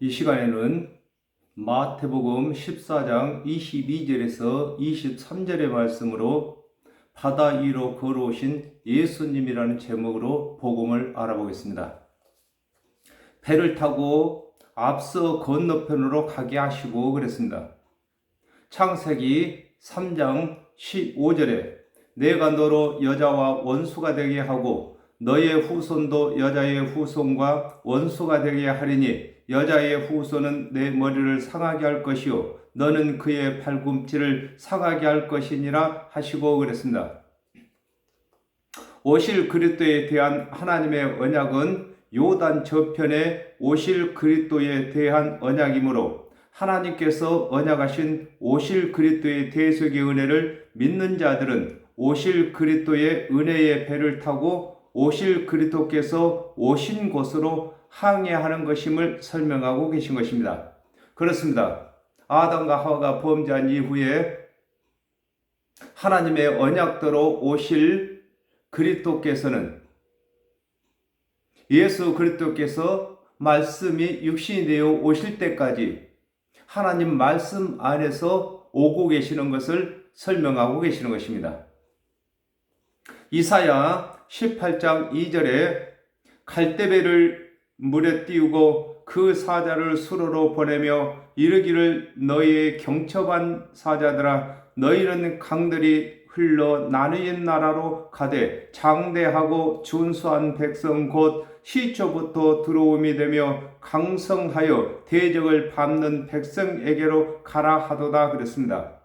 이 시간에는 마태복음 14장 22절에서 23절의 말씀으로 바다 위로 걸어오신 예수님이라는 제목으로 복음을 알아보겠습니다. 배를 타고 앞서 건너편으로 가게 하시고 그랬습니다. 창세기 3장 15절에 내가 너로 여자와 원수가 되게 하고 너의 후손도 여자의 후손과 원수가 되게 하리니 여자의 후손은 내 머리를 상하게 할 것이요 너는 그의 발꿈치를 상하게 할 것이니라 하시고 그랬습니다. 오실 그리스도에 대한 하나님의 언약은 요단 저편에 오실 그리스도에 대한 언약이므로 하나님께서 언약하신 오실 그리스도의 대속의 은혜를 믿는 자들은 오실 그리스도의 은혜의 배를 타고 오실 그리스도께서 오신 곳으로 항해하는 것임을 설명하고 계신 것입니다. 그렇습니다. 아담과 하와가 범죄한 이후에 하나님의 언약대로 오실 그리스도께서는 예수 그리스도께서 말씀이 육신이 되어 오실 때까지 하나님 말씀 안에서 오고 계시는 것을 설명하고 계시는 것입니다. 이사야 18장 2절에 갈대배를 물에 띄우고 그 사자를 수로로 보내며 이르기를 너희의 경첩한 사자들아 너희는 강들이 흘러 나누인 나라로 가되 장대하고 준수한 백성 곧 시초부터 들어옴이 되며 강성하여 대적을 밟는 백성에게로 가라 하도다 그랬습니다.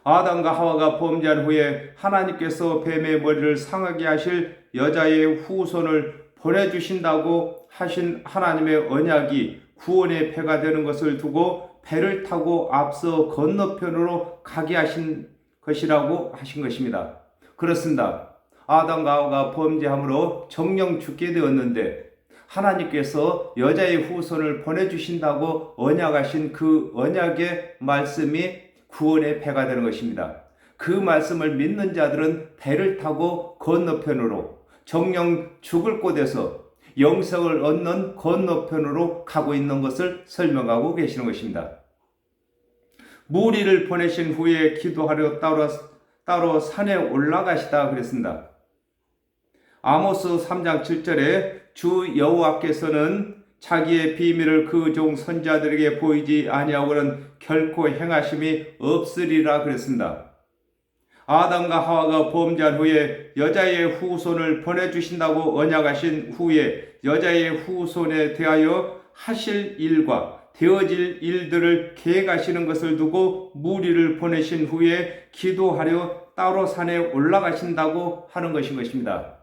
아담과 하와가 범죄한 후에 하나님께서 뱀의 머리를 상하게 하실 여자의 후손을 보내주신다고 하신 하나님의 언약이 구원의 배가 되는 것을 두고 배를 타고 앞서 건너편으로 가게 하신 것이라고 하신 것입니다. 그렇습니다. 아담과 하와가 범죄함으로 정령 죽게 되었는데 하나님께서 여자의 후손을 보내주신다고 언약하신 그 언약의 말씀이 구원의 배가 되는 것입니다. 그 말씀을 믿는 자들은 배를 타고 건너편으로 정령 죽을 곳에서 영생을 얻는 건너편으로 가고 있는 것을 설명하고 계시는 것입니다. 무리를 보내신 후에 기도하려 따로 산에 올라가시다 그랬습니다. 아모스 3장 7절에 주 여호와께서는 자기의 비밀을 그 종 선자들에게 보이지 아니하고는 결코 행하심이 없으리라 그랬습니다. 아담과 하와가 범죄한 후에 여자의 후손을 보내주신다고 언약하신 후에 여자의 후손에 대하여 하실 일과 되어질 일들을 계획하시는 것을 두고 무리를 보내신 후에 기도하려 따로 산에 올라가신다고 하는 것입니다.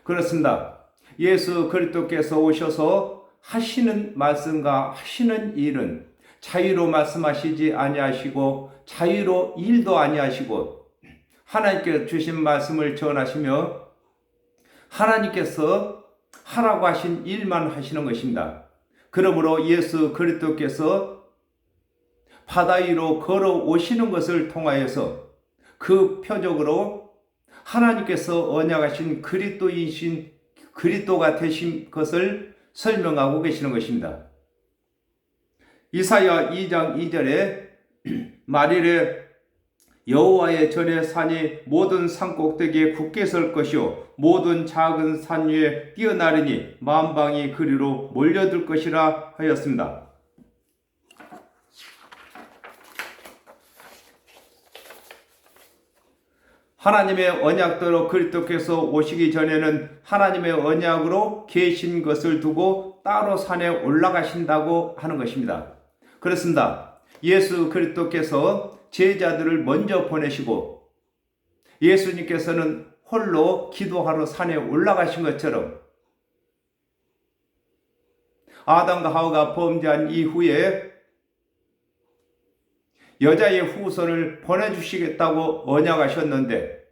그렇습니다. 예수 그리스도께서 오셔서 하시는 말씀과 하시는 일은 자유로 말씀하시지 아니하시고 자유로 일도 아니하시고 하나님께서 주신 말씀을 전하시며 하나님께서 하라고 하신 일만 하시는 것입니다. 그러므로 예수 그리스도께서 바다 위로 걸어오시는 것을 통하여서 그 표적으로 하나님께서 언약하신 그리스도가 되신 것을 설명하고 계시는 것입니다. 이사야 2장 2절에 말일에 여호와의 전에 산이 모든 산 꼭대기에 굳게 설 것이요 모든 작은 산 위에 뛰어나르니 만방이 그리로 몰려들 것이라 하였습니다. 하나님의 언약대로 그리스도께서 오시기 전에는 하나님의 언약으로 계신 것을 두고 따로 산에 올라가신다고 하는 것입니다. 그렇습니다. 예수 그리스도께서 제자들을 먼저 보내시고 예수님께서는 홀로 기도하러 산에 올라가신 것처럼 아담과 하와가 범죄한 이후에 여자의 후손을 보내주시겠다고 언약하셨는데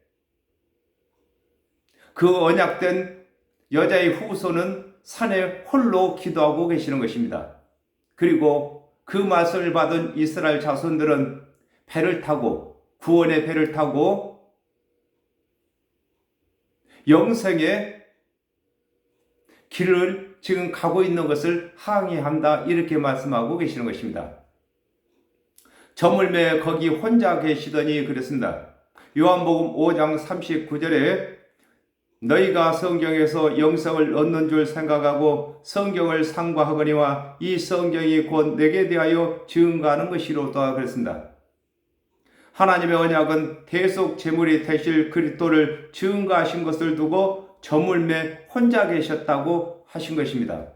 그 언약된 여자의 후손은 산에 홀로 기도하고 계시는 것입니다. 그리고 그 말씀을 받은 이스라엘 자손들은 배를 타고 구원의 배를 타고 영생의 길을 지금 가고 있는 것을 항의한다, 이렇게 말씀하고 계시는 것입니다. 저물매 거기 혼자 계시더니 그랬습니다. 요한복음 5장 39절에 너희가 성경에서 영생을 얻는 줄 생각하고 성경을 상고하거니와 이 성경이 곧 내게 대하여 증거하는 것이로다, 그랬습니다. 하나님의 언약은 대속 제물이 되실 그리스도를 증거하신 것을 두고 저물매 혼자 계셨다고 하신 것입니다.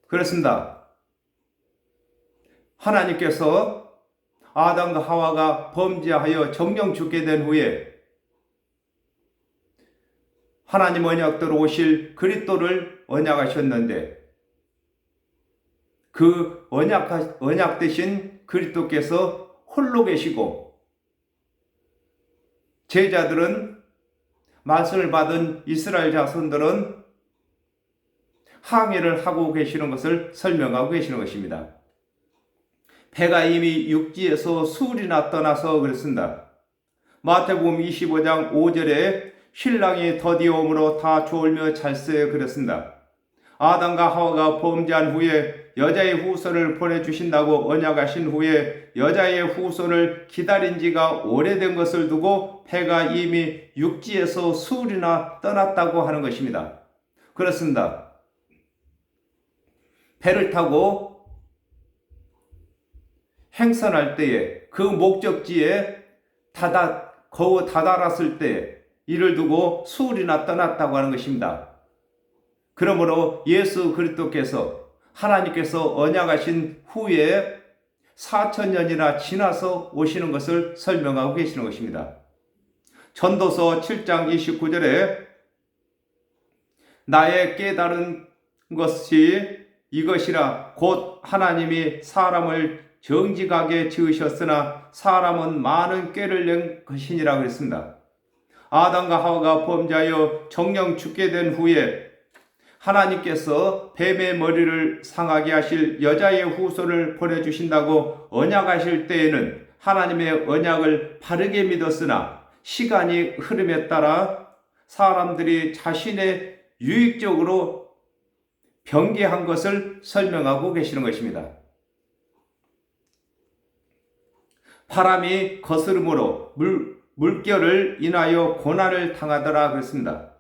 그렇습니다. 하나님께서 아담과 하와가 범죄하여 정령 죽게 된 후에 하나님 언약대로 오실 그리스도를 언약하셨는데, 그 언약 되신 그리스도께서 홀로 계시고 제자들은, 말씀을 받은 이스라엘 자손들은 항해를 하고 계시는 것을 설명하고 계시는 것입니다. 배가 이미 육지에서 수울이나 떠나서 그랬습니다. 마태복음 25장 5절에 신랑이 더디어 오므로 다 졸며 잤어요, 그랬습니다. 아담과 하와가 범죄한 후에 여자의 후손을 보내주신다고 언약하신 후에 여자의 후손을 기다린 지가 오래된 것을 두고 배가 이미 육지에서 수울이나 떠났다고 하는 것입니다. 그렇습니다. 배를 타고 행선할 때에 그 목적지에 거의 다다랐을 때 이를 두고 수울이나 떠났다고 하는 것입니다. 그러므로 예수 그리스도께서, 하나님께서 언약하신 후에 4000년이나 지나서 오시는 것을 설명하고 계시는 것입니다. 전도서 7장 29절에 나의 깨달은 것이 이것이라 곧 하나님이 사람을 정직하게 지으셨으나 사람은 많은 꾀를 낸 것이니라 그랬습니다. 아담과 하와가 범죄하여 정령 죽게 된 후에 하나님께서 뱀의 머리를 상하게 하실 여자의 후손을 보내주신다고 언약하실 때에는 하나님의 언약을 바르게 믿었으나 시간이 흐름에 따라 사람들이 자신의 유익적으로 변개한 것을 설명하고 계시는 것입니다. 바람이 거스름으로 물결을 인하여 고난을 당하더라 그랬습니다.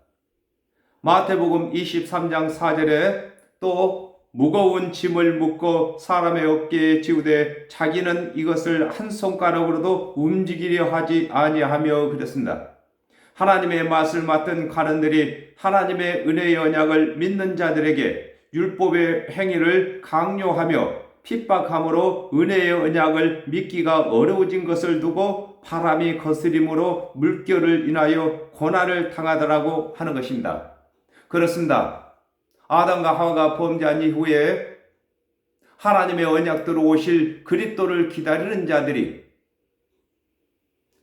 마태복음 23장 4절에 또 무거운 짐을 묶고 사람의 어깨에 지우되 자기는 이것을 한 손가락으로도 움직이려 하지 아니하며 그랬습니다. 하나님의 맛을 맡은 관원들이 하나님의 은혜의 언약을 믿는 자들에게 율법의 행위를 강요하며 핍박함으로 은혜의 언약을 믿기가 어려워진 것을 두고 바람이 거스림으로 물결을 인하여 고난을 당하더라고 하는 것입니다. 그렇습니다. 아담과 하와가 범죄한 이후에 하나님의 언약대로 오실 그리스도를 기다리는 자들이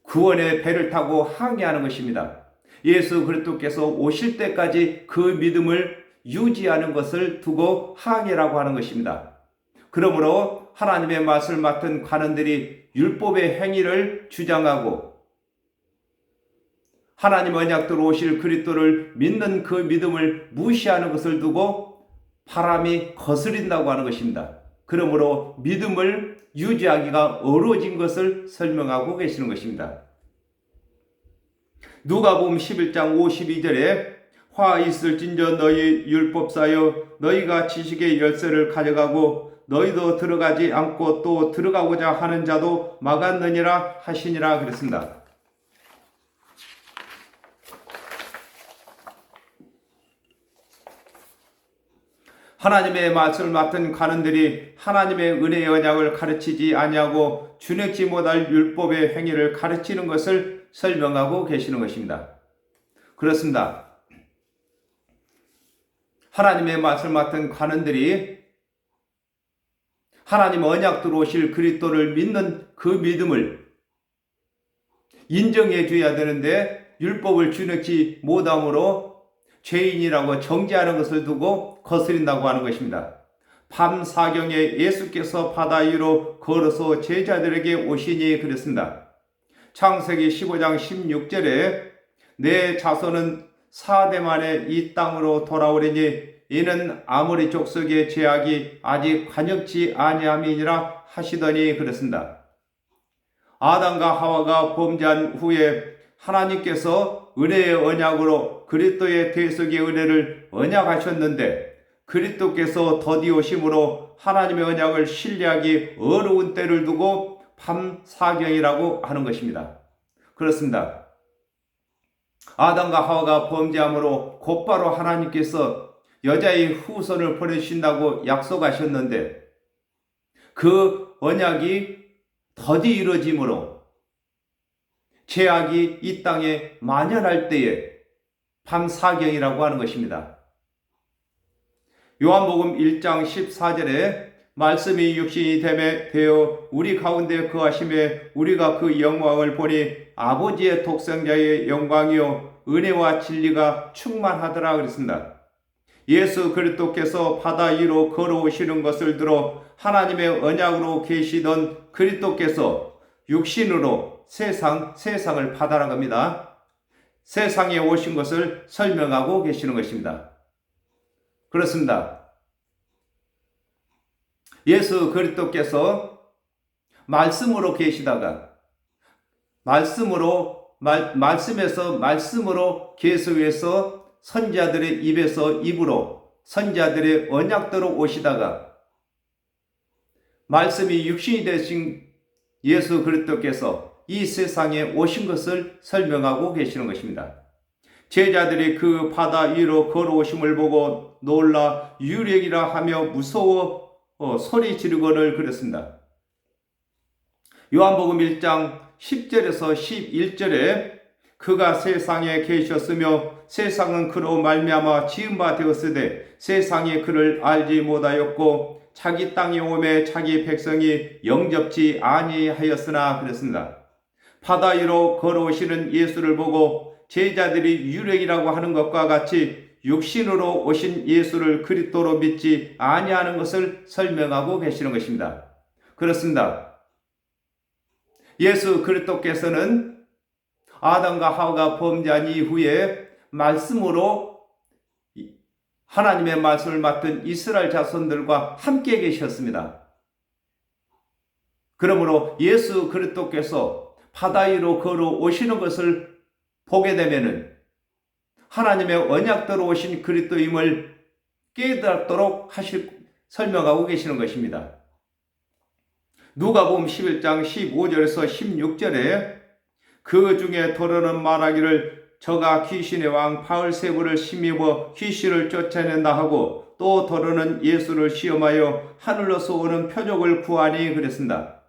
구원의 배를 타고 항해하는 것입니다. 예수 그리스도께서 오실 때까지 그 믿음을 유지하는 것을 두고 항해라고 하는 것입니다. 그러므로 하나님의 맛을 맡은 관원들이 율법의 행위를 주장하고 하나님 언약대로 오실 그리스도를 믿는 그 믿음을 무시하는 것을 두고 바람이 거스린다고 하는 것입니다. 그러므로 믿음을 유지하기가 어려워진 것을 설명하고 계시는 것입니다. 누가복음 11장 52절에 화 있을진저 너희 율법사여 너희가 지식의 열쇠를 가져가고 너희도 들어가지 않고 또 들어가고자 하는 자도 막았느니라 하시니라 그랬습니다. 하나님의 말씀을 맡은 관원들이 하나님의 은혜의 언약을 가르치지 아니하고 준행치 못할 율법의 행위를 가르치는 것을 설명하고 계시는 것입니다. 그렇습니다. 하나님의 말씀을 맡은 관원들이 하나님 언약대로 오실 그리스도를 믿는 그 믿음을 인정해 줘야 되는데 율법을 준행치 못함으로 죄인이라고 정죄하는 것을 두고 거스린다고 하는 것입니다. 밤 사경에 예수께서 바다 위로 걸어서 제자들에게 오시니 그랬습니다. 창세기 15장 16절에 내 자손은 4대 만에 이 땅으로 돌아오리니 이는 아모리 족속의 죄악이 아직 관역지 아니함이니라 하시더니 그랬습니다. 아담과 하와가 범죄한 후에 하나님께서 은혜의 언약으로 그리스도의 대속의 은혜를 언약하셨는데 그리스도께서 더디 오심으로 하나님의 언약을 신뢰하기 어려운 때를 두고 밤사경이라고 하는 것입니다. 그렇습니다. 아담과 하와가 범죄함으로 곧바로 하나님께서 여자의 후손을 보내주신다고 약속하셨는데 그 언약이 더디 이루어짐으로 죄악이 이 땅에 만연할 때에 밤사경이라고 하는 것입니다. 요한복음 1장 14절에 말씀이 육신이 되어 우리 가운데 거하심에 우리가 그 영광을 보니 아버지의 독생자의 영광이요 은혜와 진리가 충만하더라 그랬습니다. 예수 그리스도께서 바다 위로 걸어오시는 것을 들어 하나님의 언약으로 계시던 그리스도께서 육신으로 세상을 받아라 겁니다. 세상에 오신 것을 설명하고 계시는 것입니다. 그렇습니다. 예수 그리스도께서 말씀으로 계시다가 말씀으로 계속해서 선지자들의 입에서 입으로 선지자들의 언약대로 오시다가 말씀이 육신이 되신 예수 그리스도께서 이 세상에 오신 것을 설명하고 계시는 것입니다. 제자들이 그 바다 위로 걸어오심을 보고 놀라 유령이라 하며 무서워 소리 지르거늘 그랬습니다. 요한복음 1장 10절에서 11절에 그가 세상에 계셨으며 세상은 그로 말미암아 지은 바 되었으되 세상이 그를 알지 못하였고 자기 땅에 오매 자기 백성이 영접지 아니하였으나 그랬습니다. 바다 위로 걸어오시는 예수를 보고 제자들이 유령이라고 하는 것과 같이 육신으로 오신 예수를 그리스도로 믿지 아니하는 것을 설명하고 계시는 것입니다. 그렇습니다. 예수 그리스도께서는 아담과 하와가 범죄한 이후에 말씀으로 하나님의 말씀을 맡은 이스라엘 자손들과 함께 계셨습니다. 그러므로 예수 그리스도께서 바다 위로 걸어오시는 것을 보게 되면은 하나님의 언약대로 오신 그리스도임을 깨닫도록 설명하고 계시는 것입니다. 누가복음 11장 15절에서 16절에 그 중에 더러는 말하기를 저가 귀신의 왕 바울세불을 힘입어 귀신을 쫓아낸다 하고 또 더러는 예수를 시험하여 하늘로서 오는 표적을 구하니 그랬습니다.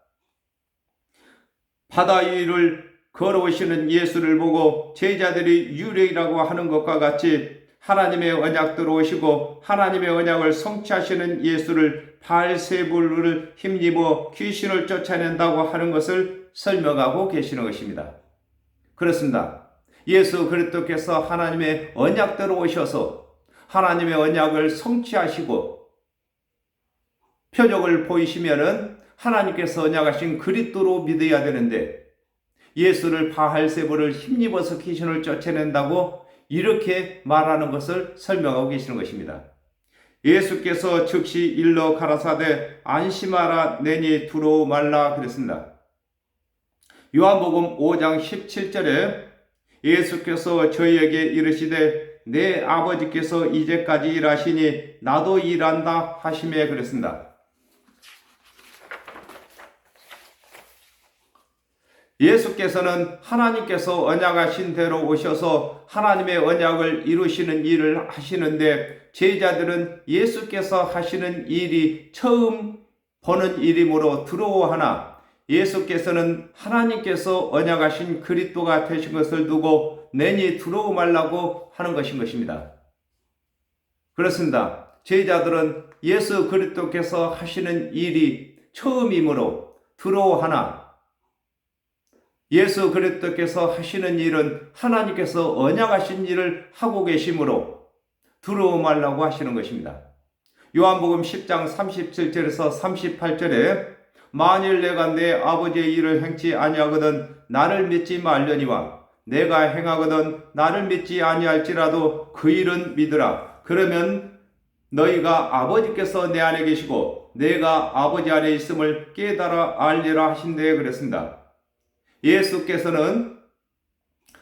바다 위를 걸어오시는 예수를 보고 제자들이 유령이라고 하는 것과 같이 하나님의 언약대로 오시고 하나님의 언약을 성취하시는 예수를 바알세불을 힘입어 귀신을 쫓아낸다고 하는 것을 설명하고 계시는 것입니다. 그렇습니다. 예수 그리스도께서 하나님의 언약대로 오셔서 하나님의 언약을 성취하시고 표적을 보이시면은 하나님께서 언약하신 그리스도로 믿어야 되는데 예수를 바알세불을 힘입어서 귀신을 쫓아낸다고 이렇게 말하는 것을 설명하고 계시는 것입니다. 예수께서 즉시 일러 가라사대 안심하라 내니 두려워 말라 그랬습니다. 요한복음 5장 17절에 예수께서 저희에게 이르시되 내 아버지께서 이제까지 일하시니 나도 일한다 하시매 그랬습니다. 예수께서는 하나님께서 언약하신 대로 오셔서 하나님의 언약을 이루시는 일을 하시는데 제자들은 예수께서 하시는 일이 처음 보는 일이므로 두려워하나 예수께서는 하나님께서 언약하신 그리스도가 되신 것을 두고 내니 두려워 말라고 하는 것입니다. 그렇습니다. 제자들은 예수 그리스도께서 하시는 일이 처음이므로 두려워하나 예수 그리스도께서 하시는 일은 하나님께서 언약하신 일을 하고 계시므로 두려워 말라고 하시는 것입니다. 요한복음 10장 37절에서 38절에 만일 내가 내 아버지의 일을 행치 아니하거든 나를 믿지 말려니와 내가 행하거든 나를 믿지 아니할지라도 그 일은 믿으라. 그러면 너희가 아버지께서 내 안에 계시고 내가 아버지 안에 있음을 깨달아 알리라 하신대 그랬습니다. 예수께서는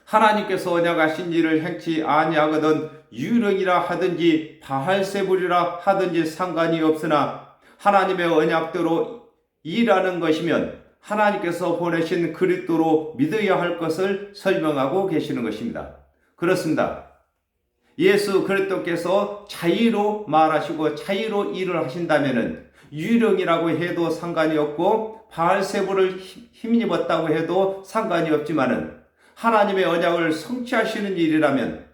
하나님께서 언약하신 일을 행치 아니하거든 유령이라 하든지 바알세불이라 하든지 상관이 없으나 하나님의 언약대로 일하는 것이면 하나님께서 보내신 그리스도로 믿어야 할 것을 설명하고 계시는 것입니다. 그렇습니다. 예수 그리스도께서 자의로 말하시고 자의로 일을 하신다면 유령이라고 해도 상관이 없고 바알세불을 힘입었다고 해도 상관이 없지만은 하나님의 언약을 성취하시는 일이라면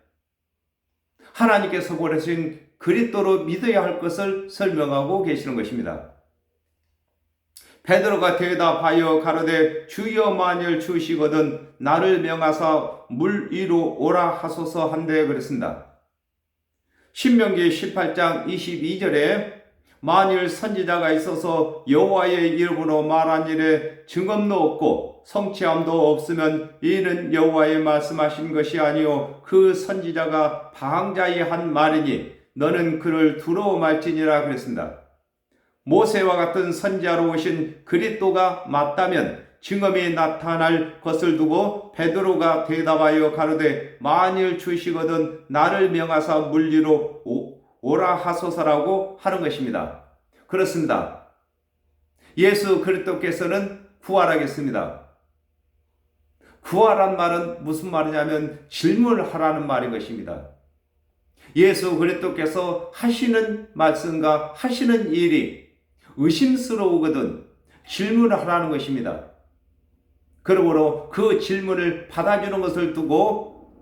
하나님께서 보내신 그리스도로 믿어야 할 것을 설명하고 계시는 것입니다. 베드로가 대답하여 가로되 주여 만일 주시거든 나를 명하사 물 위로 오라 하소서 한데 그랬습니다. 신명기 18장 22절에 만일 선지자가 있어서 여호와의 이름으로 말한 일에 증언도 없고 성취함도 없으면 이는 여호와의 말씀하신 것이 아니요 그 선지자가 방자히 한 말이니 너는 그를 두려워 말지니라 그랬습니다. 모세와 같은 선지자로 오신 그리스도가 맞다면 증언이 나타날 것을 두고 베드로가 대답하여 가로되 만일 주시거든 나를 명하사 물 위로 오라 하소서라고 하는 것입니다. 그렇습니다. 예수 그리스도께서는 부활하겠습니다. 구하란 말은 무슨 말이냐면 질문하라는 말인 것입니다. 예수 그리스도께서 하시는 말씀과 하시는 일이 의심스러우거든 질문하라는 것입니다. 그러므로 그 질문을 받아주는 것을 두고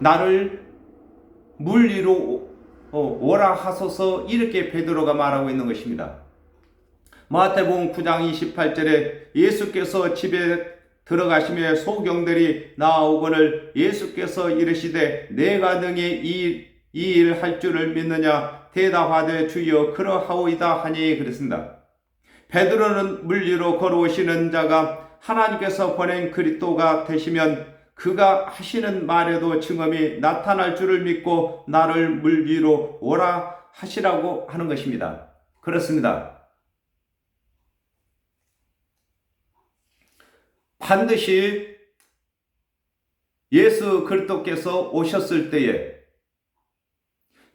나를 물 위로 오라 하소서 이렇게 베드로가 말하고 있는 것입니다. 마태복음 9장 28절에 예수께서 집에 들어가시며 소경들이 나오거늘 예수께서 이르시되 내가 능히 이 일 할 줄을 믿느냐 대답하되 주여 그러하오이다 하니 그랬습니다. 베드로는 물 위로 걸어오시는 자가 하나님께서 보낸 그리스도가 되시면 그가 하시는 말에도 증언이 나타날 줄을 믿고 나를 물 위로 오라 하시라고 하는 것입니다. 그렇습니다. 반드시 예수 그리스도께서 오셨을 때에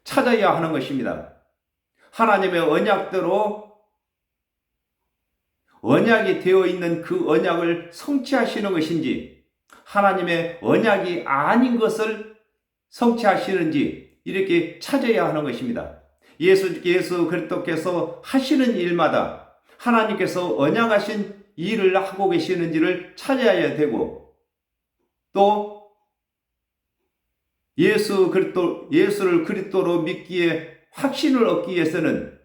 찾아야 하는 것입니다. 하나님의 언약대로 언약이 되어 있는 그 언약을 성취하시는 것인지 하나님의 언약이 아닌 것을 성취하시는지 이렇게 찾아야 하는 것입니다. 예수 그리스도께서 하시는 일마다 하나님께서 언약하신 일을 하고 계시는지를 찾아야 되고 또 예수를 그리스도로 믿기에 확신을 얻기 위해서는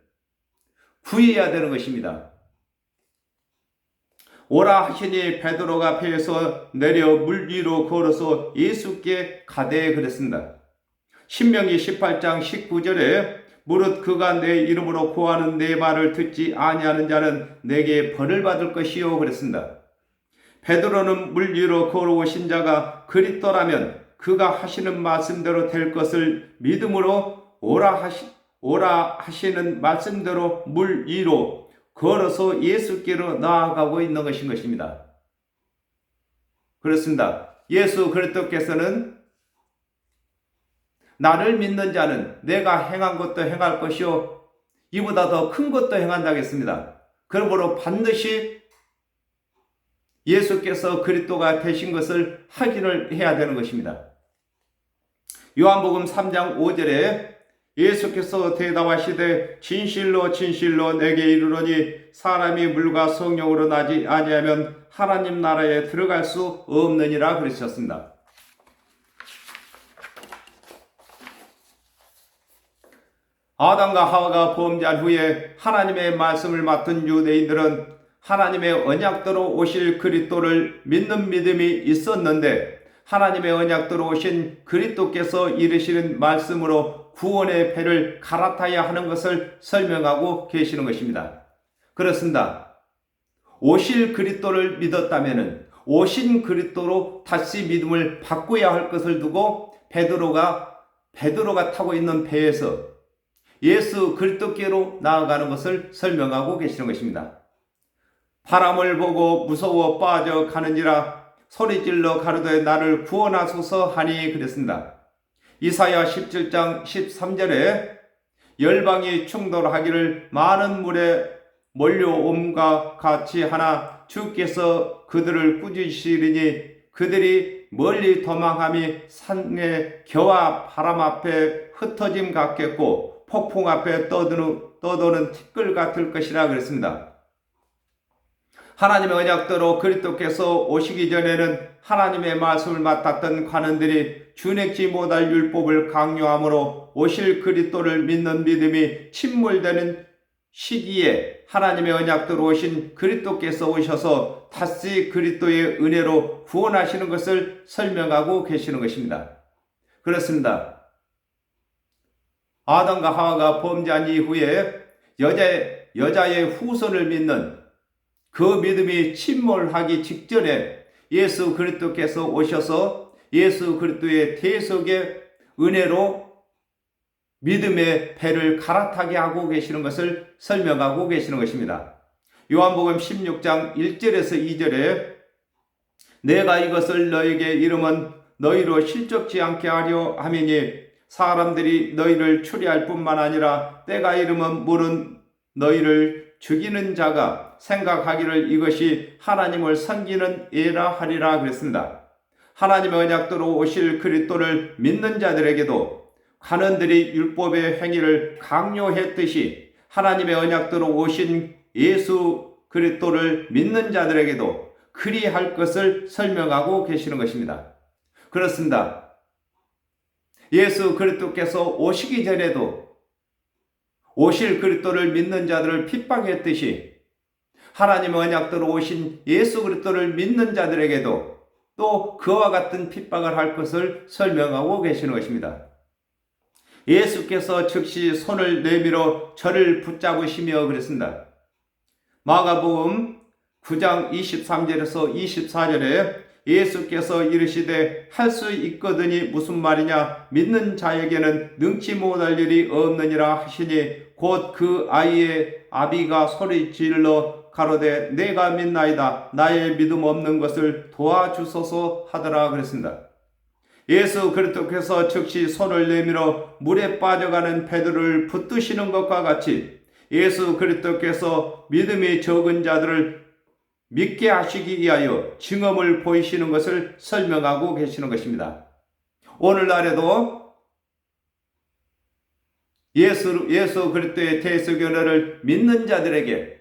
구해야 되는 것입니다. 오라 하시니 베드로가 배에서 내려 물 위로 걸어서 예수께 가되 그랬습니다. 신명기 18장 19절에 무릇 그가 내 이름으로 구하는 내 말을 듣지 아니하는 자는 내게 벌을 받을 것이요 그랬습니다. 베드로는 물 위로 걸어오신 자가 그리스도라면 그가 하시는 말씀대로 될 것을 믿음으로 오라 하시는 말씀대로 물 위로 걸어서 예수께로 나아가고 있는 것입니다. 그렇습니다. 예수 그리스도께서는 나를 믿는 자는 내가 행한 것도 행할 것이요 이보다 더 큰 것도 행한다고 했습니다. 그러므로 반드시 예수께서 그리스도가 되신 것을 확인을 해야 되는 것입니다. 요한복음 3장 5절에 예수께서 대답하시되 진실로 진실로 내게 이르노니 사람이 물과 성령으로 나지 아니하면 하나님 나라에 들어갈 수 없느니라 그러셨습니다. 아담과 하와가 범죄한 후에 하나님의 말씀을 맡은 유대인들은 하나님의 언약대로 오실 그리스도를 믿는 믿음이 있었는데 하나님의 언약대로 오신 그리스도께서 이르시는 말씀으로 구원의 배를 갈아타야 하는 것을 설명하고 계시는 것입니다. 그렇습니다. 오실 그리스도를 믿었다면 오신 그리스도로 다시 믿음을 바꿔야 할 것을 두고 베드로가 타고 있는 배에서 예수 그리스도께로 나아가는 것을 설명하고 계시는 것입니다. 바람을 보고 무서워 빠져가는지라 소리질러 가로되 나를 구원하소서 하니 그랬습니다. 이사야 17장 13절에 열방이 충돌하기를 많은 물에 몰려옴과 같이 하나 주께서 그들을 꾸짖으시리니 그들이 멀리 도망함이 산의 겨와 바람 앞에 흩어짐 같겠고 폭풍 앞에 떠도는 티끌 같을 것이라 그랬습니다. 하나님의 언약대로 그리스도께서 오시기 전에는 하나님의 말씀을 맡았던 관원들이 준행치 못할 율법을 강요함으로 오실 그리스도를 믿는 믿음이 침몰되는 시기에 하나님의 언약대로 오신 그리스도께서 오셔서 다시 그리스도의 은혜로 구원하시는 것을 설명하고 계시는 것입니다. 그렇습니다. 아담과 하와가 범죄한 이후에 여자의 후손을 믿는 그 믿음이 침몰하기 직전에 예수 그리스도께서 오셔서 예수 그리스도의 대속의 은혜로 믿음의 배를 갈아타게 하고 계시는 것을 설명하고 계시는 것입니다. 요한복음 16장 1절에서 2절에 내가 이것을 너에게 이름은 너희로 실족지 않게 하려 함이니 사람들이 너희를 추리할 뿐만 아니라 때가 이르면 물은 너희를 죽이는 자가 생각하기를 이것이 하나님을 섬기는 예라 하리라 그랬습니다. 하나님의 언약대로 오실 그리스도를 믿는 자들에게도 관원들이 율법의 행위를 강요했듯이 하나님의 언약대로 오신 예수 그리스도를 믿는 자들에게도 그리할 것을 설명하고 계시는 것입니다. 그렇습니다. 예수 그리스도께서 오시기 전에도 오실 그리스도를 믿는 자들을 핍박했듯이 하나님의 언약대로 오신 예수 그리스도를 믿는 자들에게도 또 그와 같은 핍박을 할 것을 설명하고 계시는 것입니다. 예수께서 즉시 손을 내밀어 저를 붙잡으시며 그랬습니다. 마가복음 9장 23절에서 24절에 예수께서 이르시되 할 수 있거든이 무슨 말이냐 믿는 자에게는 능치 못할 일이 없느니라 하시니 곧 그 아이의 아비가 소리질러 가로되 내가 믿나이다 나의 믿음 없는 것을 도와주소서 하더라 그랬습니다. 예수 그리스도께서 즉시 손을 내밀어 물에 빠져가는 베드로를 붙드시는 것과 같이 예수 그리스도께서 믿음이 적은 자들을 믿게 하시기 위하여 증언을 보이시는 것을 설명하고 계시는 것입니다. 오늘날에도 예수 그리스도의 대속의 은혜를 믿는 자들에게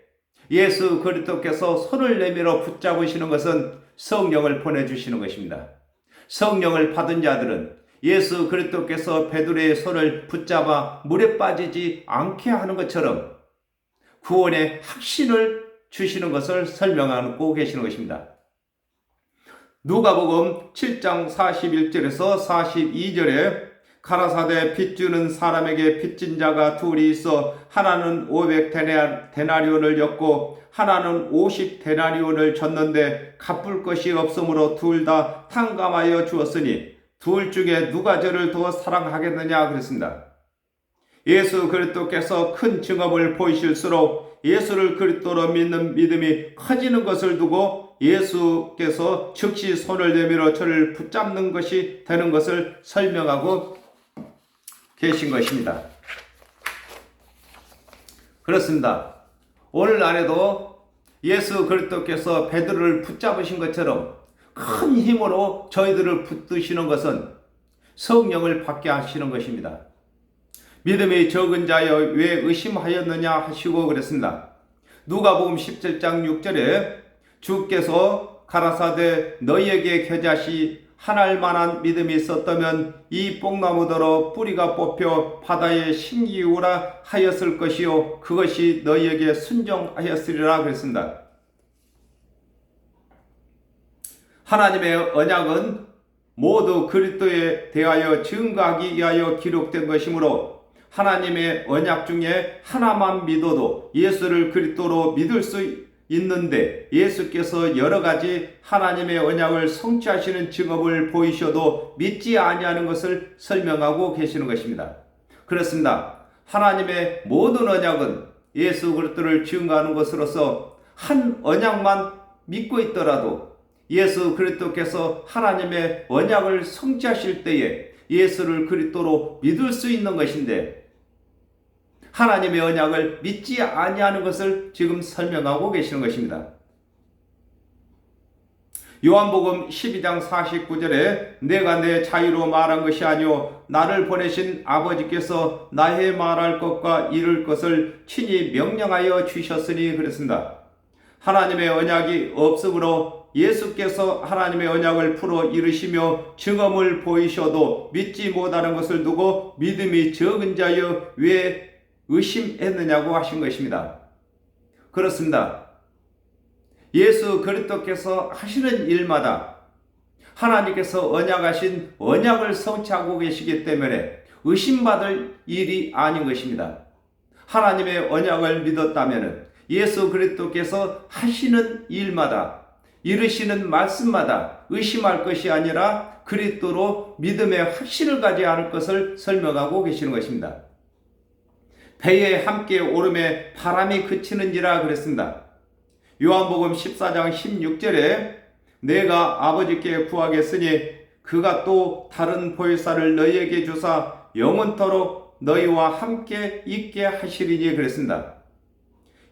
예수 그리스도께서 손을 내밀어 붙잡으시는 것은 성령을 보내주시는 것입니다. 성령을 받은 자들은 예수 그리스도께서 베드로의 손을 붙잡아 물에 빠지지 않게 하는 것처럼 구원의 확신을 주시는 것을 설명하고 계시는 것입니다. 누가복음 7장 41절에서 42절에 가라사대 빚주는 사람에게 빚진 자가 둘이 있어 하나는 500데나리온을 졌고 하나는 50데나리온을 졌는데 갚을 것이 없으므로 둘 다 탕감하여 주었으니 둘 중에 누가 저를 더 사랑하겠느냐 그랬습니다. 예수 그리스도께서 큰 증언을 보이실수록 예수를 그리스도로 믿는 믿음이 커지는 것을 두고 예수께서 즉시 손을 내밀어 저를 붙잡는 것이 되는 것을 설명하고 계신 것입니다. 그렇습니다. 오늘날에도 예수 그리스도께서 베드로를 붙잡으신 것처럼 큰 힘으로 저희들을 붙드시는 것은 성령을 받게 하시는 것입니다. 믿음이 적은 자여 왜 의심하였느냐 하시고 그랬습니다. 누가복음 17장 6절에 주께서 가라사대 너희에게 겨자씨 하나일 만한 믿음이 있었다면 이 뽕나무더러 뿌리가 뽑혀 바다에 심기우라 하였을 것이요 그것이 너희에게 순종하였으리라 그랬습니다. 하나님의 언약은 모두 그리스도에 대하여 증거하기 위하여 기록된 것이므로 하나님의 언약 중에 하나만 믿어도 예수를 그리스도로 믿을 수 있는데 예수께서 여러 가지 하나님의 언약을 성취하시는 증언을 보이셔도 믿지 아니하는 것을 설명하고 계시는 것입니다. 그렇습니다. 하나님의 모든 언약은 예수 그리스도를 증거하는 것으로서 한 언약만 믿고 있더라도 예수 그리스도께서 하나님의 언약을 성취하실 때에 예수를 그리스도로 믿을 수 있는 것인데 하나님의 언약을 믿지 아니하는 것을 지금 설명하고 계시는 것입니다. 요한복음 12장 49절에 내가 내 자유로 말한 것이 아니요 나를 보내신 아버지께서 나의 말할 것과 이룰 것을 친히 명령하여 주셨으니 그랬습니다. 하나님의 언약이 없으므로 예수께서 하나님의 언약을 풀어 이루시며 증언을 보이셔도 믿지 못하는 것을 두고 믿음이 적은 자여 왜 의심했느냐고 하신 것입니다. 그렇습니다. 예수 그리스도께서 하시는 일마다 하나님께서 언약하신 언약을 성취하고 계시기 때문에 의심받을 일이 아닌 것입니다. 하나님의 언약을 믿었다면 예수 그리스도께서 하시는 일마다 이르시는 말씀마다 의심할 것이 아니라 그리스도로 믿음의 확신을 가져야 할 것을 설명하고 계시는 것입니다. 배에 함께 오름에 바람이 그치는지라 그랬습니다. 요한복음 14장 16절에 내가 아버지께 구하겠으니 그가 또 다른 보혜사를 너희에게 주사 영원토록 너희와 함께 있게 하시리니 그랬습니다.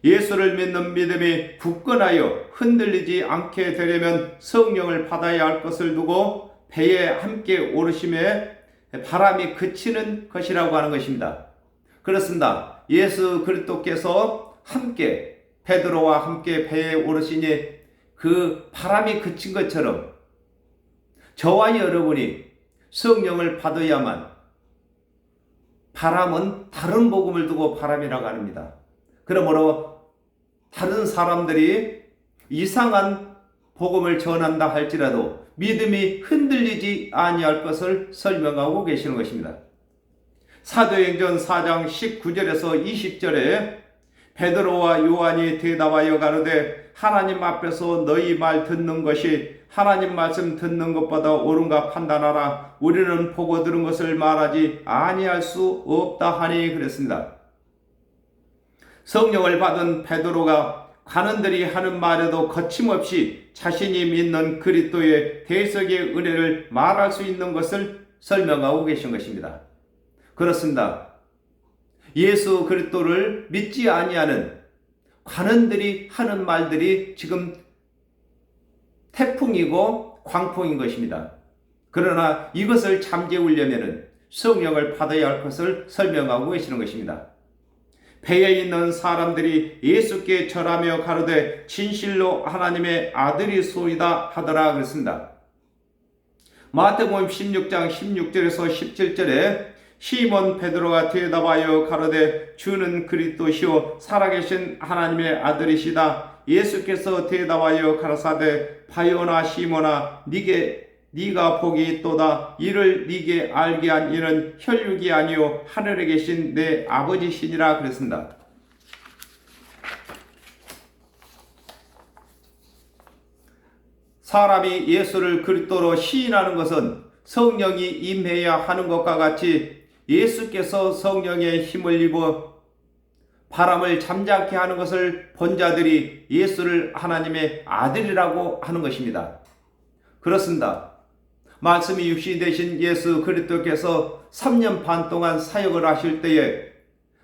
예수를 믿는 믿음이 굳건하여 흔들리지 않게 되려면 성령을 받아야 할 것을 두고 배에 함께 오르심에 바람이 그치는 것이라고 하는 것입니다. 그렇습니다. 예수 그리스도께서 함께 베드로와 함께 배에 오르시니 그 바람이 그친 것처럼 저와 여러분이 성령을 받아야만 바람은 다른 복음을 두고 바람이라고 합니다. 그러므로 다른 사람들이 이상한 복음을 전한다 할지라도 믿음이 흔들리지 아니할 것을 설명하고 계시는 것입니다. 사도행전 4장 19절에서 20절에 베드로와 요한이 대답하여 가로되 하나님 앞에서 너희 말 듣는 것이 하나님 말씀 듣는 것보다 옳은가 판단하라. 우리는 보고 들은 것을 말하지 아니할 수 없다 하니 그랬습니다. 성령을 받은 베드로가 관원들이 하는 말에도 거침없이 자신이 믿는 그리스도의 대속의 은혜를 말할 수 있는 것을 설명하고 계신 것입니다. 그렇습니다. 예수 그리스도를 믿지 아니하는 관원들이 하는 말들이 지금 태풍이고 광풍인 것입니다. 그러나 이것을 잠재우려면 성령을 받아야 할 것을 설명하고 계시는 것입니다. 배에 있는 사람들이 예수께 절하며 가로되 진실로 하나님의 아들이소이다 하더라 그랬습니다. 마태복음 16장 16절에서 17절에 시몬 베드로가 대답하여 가로되 주는 그리스도시요 살아계신 하나님의 아들이시다. 예수께서 대답하여 가라사대 바요나 시몬아 네가 복이 있도다. 이를 네게 알게 한 이는 혈육이 아니요 하늘에 계신 내 아버지시니라 그랬습니다. 사람이 예수를 그리스도로 시인하는 것은 성령이 임해야 하는 것과 같이 예수께서 성령의 힘을 입어 바람을 잠잠케 하는 것을 본 자들이 예수를 하나님의 아들이라고 하는 것입니다. 그렇습니다. 말씀이 육신이 되신 예수 그리스도께서 3년 반 동안 사역을 하실 때에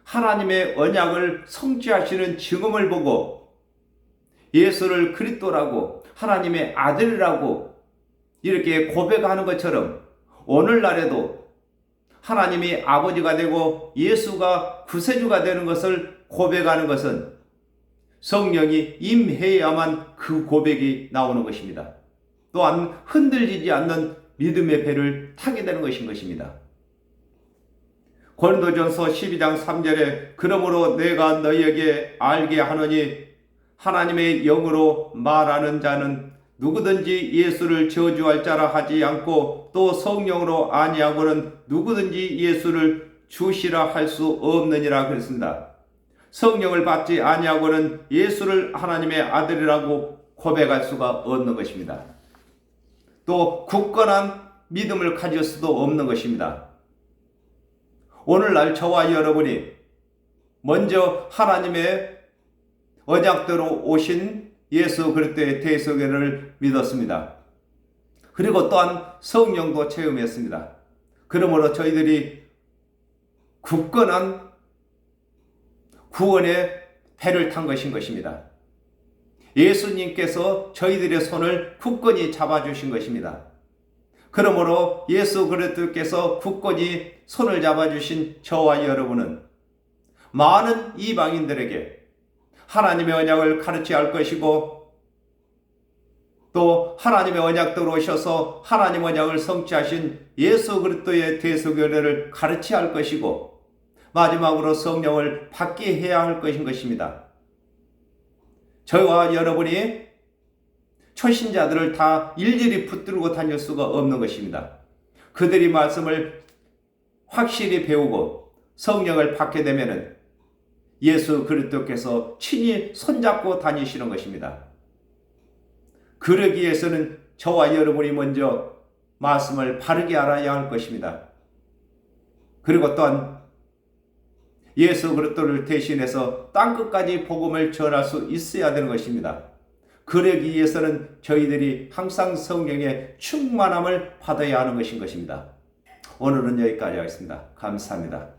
하나님의 언약을 성취하시는 증언을 보고 예수를 그리스도라고 하나님의 아들이라고 이렇게 고백하는 것처럼 오늘날에도 하나님이 아버지가 되고 예수가 구세주가 되는 것을 고백하는 것은 성령이 임해야만 그 고백이 나오는 것입니다. 또한 흔들리지 않는 믿음의 배를 타게 되는 것입니다. 고린도전서 12장 3절에 그러므로 내가 너희에게 알게 하노니 하나님의 영으로 말하는 자는 누구든지 예수를 저주할 자라 하지 않고 또 성령으로 아니하고는 누구든지 예수를 주시라 할 수 없느니라 그랬습니다. 성령을 받지 아니하고는 예수를 하나님의 아들이라고 고백할 수가 없는 것입니다. 또 굳건한 믿음을 가질 수도 없는 것입니다. 오늘날 저와 여러분이 먼저 하나님의 언약대로 오신 예수 그리스도의 대속을 믿었습니다. 그리고 또한 성령도 체험했습니다. 그러므로 저희들이 굳건한 구원의 배를 탄 것입니다. 예수님께서 저희들의 손을 굳건히 잡아주신 것입니다. 그러므로 예수 그리스도께서 굳건히 손을 잡아주신 저와 여러분은 많은 이방인들에게 하나님의 언약을 가르쳐야 할 것이고, 또 하나님의 언약대로 오셔서 하나님 언약을 성취하신 예수 그리스도의 대속연회를 가르쳐야 할 것이고, 마지막으로 성령을 받게 해야 할 것입니다. 저와 여러분이 초신자들을 다 일일이 붙들고 다닐 수가 없는 것입니다. 그들이 말씀을 확실히 배우고 성령을 받게 되면은 예수 그리스도께서 친히 손잡고 다니시는 것입니다. 그러기 위해서는 저와 여러분이 먼저 말씀을 바르게 알아야 할 것입니다. 그리고 또한 예수 그리스도를 대신해서 땅끝까지 복음을 전할 수 있어야 되는 것입니다. 그러기 위해서는 저희들이 항상 성령의 충만함을 받아야 하는 것입니다. 오늘은 여기까지 하겠습니다. 감사합니다.